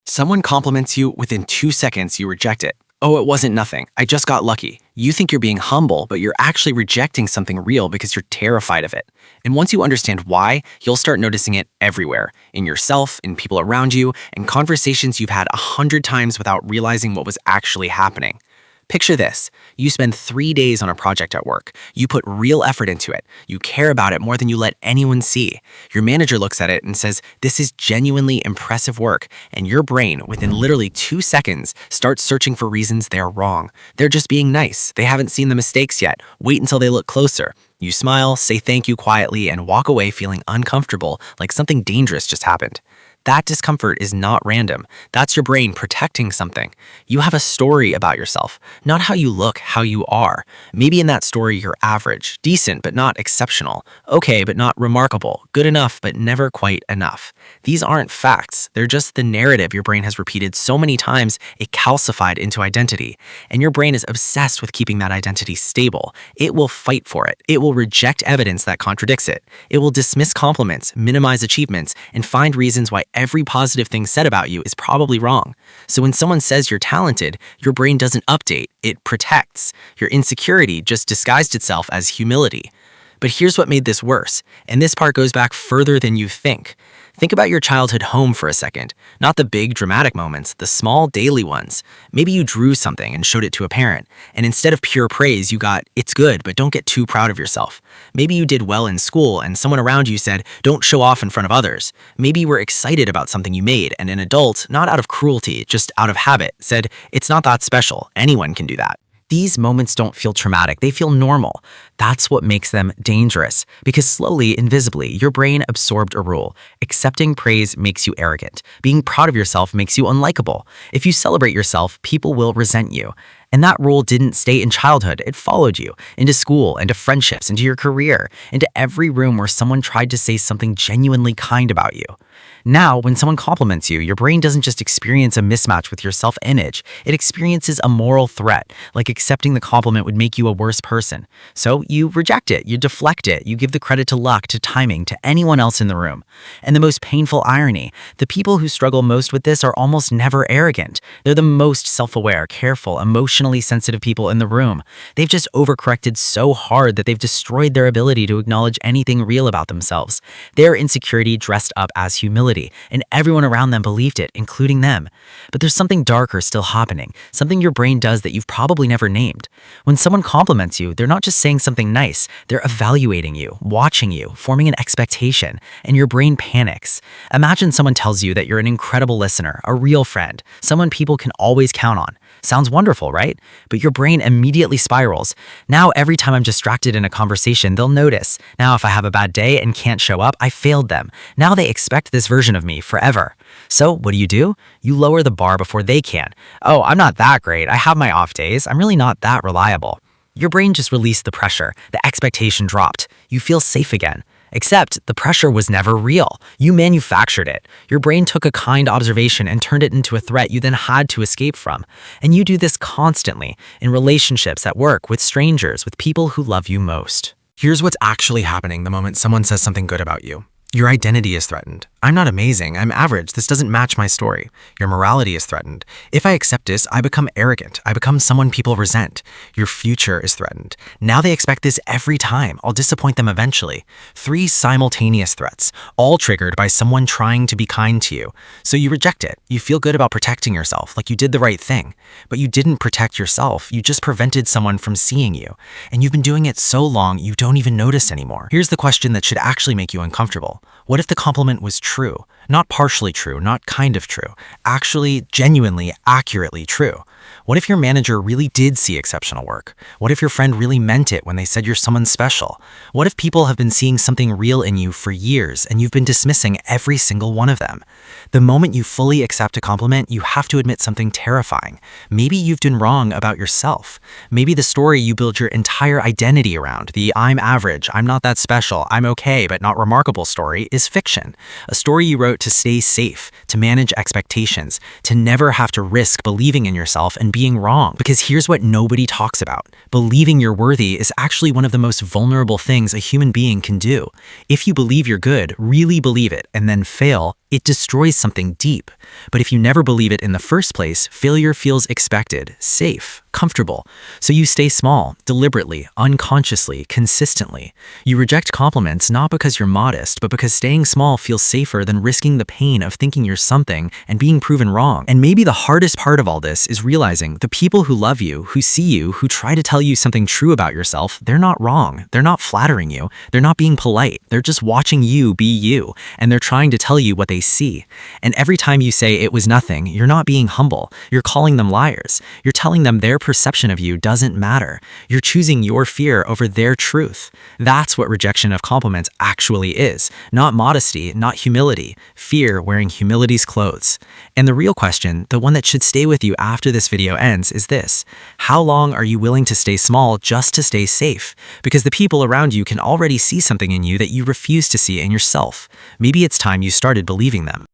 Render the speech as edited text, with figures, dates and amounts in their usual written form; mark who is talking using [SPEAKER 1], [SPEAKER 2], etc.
[SPEAKER 1] Someone compliments you, within 2 seconds, you reject it. Oh, it wasn't nothing. I just got lucky. You think you're being humble, but you're actually rejecting something real because you're terrified of it. And once you understand why, you'll start noticing it everywhere, in yourself, in people around you, and conversations you've had 100 times without realizing what was actually happening. Picture this. You spend 3 days on a project at work. You put real effort into it. You care about it more than you let anyone see. Your manager looks at it and says, "This is genuinely impressive work." And your brain, within literally 2 seconds, starts searching for reasons they're wrong. They're just being nice. They haven't seen the mistakes yet. Wait until they look closer. You smile, say thank you quietly, and walk away feeling uncomfortable, like something dangerous just happened. That discomfort is not random. That's your brain protecting something. You have a story about yourself, not how you look, how you are. Maybe in that story you're average, decent but not exceptional, okay but not remarkable, good enough but never quite enough. These aren't facts. They're just the narrative your brain has repeated so many times it calcified into identity. And your brain is obsessed with keeping that identity stable. It will fight for it. It will reject evidence that contradicts it. It will dismiss compliments, minimize achievements, and find reasons why every positive thing said about you is probably wrong. So when someone says you're talented, your brain doesn't update, it protects. Your insecurity just disguised itself as humility. But here's what made this worse, and this part goes back further than you think. Think about your childhood home for a second. Not the big dramatic moments, the small daily ones. Maybe you drew something and showed it to a parent, and instead of pure praise, you got, "It's good, but don't get too proud of yourself." Maybe you did well in school and someone around you said, "Don't show off in front of others." Maybe you were excited about something you made, and an adult, not out of cruelty, just out of habit, said, "It's not that special. Anyone can do that." These moments don't feel traumatic, they feel normal. That's what makes them dangerous, because slowly, invisibly, your brain absorbed a rule. Accepting praise makes you arrogant. Being proud of yourself makes you unlikable. If you celebrate yourself, people will resent you. And that rule didn't stay in childhood, it followed you, into school, into friendships, into your career, into every room where someone tried to say something genuinely kind about you. Now, when someone compliments you, your brain doesn't just experience a mismatch with your self-image, it experiences a moral threat, like accepting the compliment would make you a worse person. So you reject it, you deflect it, you give the credit to luck, to timing, to anyone else in the room. And the most painful irony, the people who struggle most with this are almost never arrogant. They're the most self-aware, careful, emotionally sensitive people in the room. They've just overcorrected so hard that they've destroyed their ability to acknowledge anything real about themselves. Their insecurity dressed up as humility, and everyone around them believed it, including them. But there's something darker still happening, something your brain does that you've probably never named. When someone compliments you, they're not just saying something nice, they're evaluating you, watching you, forming an expectation, and your brain panics. Imagine someone tells you that you're an incredible listener, a real friend, someone people can always count on. Sounds wonderful, right? But your brain immediately spirals. Now, every time I'm distracted in a conversation, they'll notice. Now, if I have a bad day and can't show up, I failed them. Now they expect this version of me forever. So what do? You lower the bar before they can. "Oh, I'm not that great. I have my off days. I'm really not that reliable." Your brain just released the pressure. The expectation dropped. You feel safe again. Except the pressure was never real. You manufactured it. Your brain took a kind observation and turned it into a threat you then had to escape from. And you do this constantly, in relationships, at work, with strangers, with people who love you most. Here's what's actually happening the moment someone says something good about you. Your identity is threatened. "I'm not amazing, I'm average, this doesn't match my story." Your morality is threatened. "If I accept this, I become arrogant, I become someone people resent." Your future is threatened. Now they expect this every time, I'll disappoint them eventually. 3 simultaneous threats, all triggered by someone trying to be kind to you. So you reject it. You feel good about protecting yourself, like you did the right thing. But you didn't protect yourself, you just prevented someone from seeing you. And you've been doing it so long, you don't even notice anymore. Here's the question that should actually make you uncomfortable. What if the compliment was true? Not partially true, not kind of true. Actually, genuinely, accurately true. What if your manager really did see exceptional work? What if your friend really meant it when they said you're someone special? What if people have been seeing something real in you for years and you've been dismissing every single one of them? The moment you fully accept a compliment, you have to admit something terrifying. Maybe you've done wrong about yourself. Maybe the story you build your entire identity around, the "I'm average, I'm not that special, I'm okay but not remarkable" story, is fiction. A story you wrote to stay safe, to manage expectations, to never have to risk believing in yourself and being wrong. Because here's what nobody talks about. Believing you're worthy is actually one of the most vulnerable things a human being can do. If you believe you're good, really believe it, and then fail,
[SPEAKER 2] It destroys something deep. But if you never believe it in the first place, failure feels expected, safe, comfortable. So you stay small, deliberately, unconsciously, consistently. You reject compliments not because you're modest, but because staying small feels safer than risking the pain of thinking you're something and being proven wrong. And maybe the hardest part of all this is realizing the people who love you, who see you, who try to tell you something true about yourself, they're not wrong. They're not flattering you. They're not being polite. They're just watching you be you, and they're trying to tell you what they see. And every time you say it was nothing, you're not being humble. You're calling them liars. You're telling them their perception of you doesn't matter. You're choosing your fear over their truth. That's what rejection of compliments actually is. Not modesty, not humility. Fear wearing humility's clothes. And the real question, the one that should stay with you after this video ends, is this: how long are you willing to stay small just to stay safe? Because the people around you can already see something in you that you refuse to see in yourself. Maybe it's time you started believing them.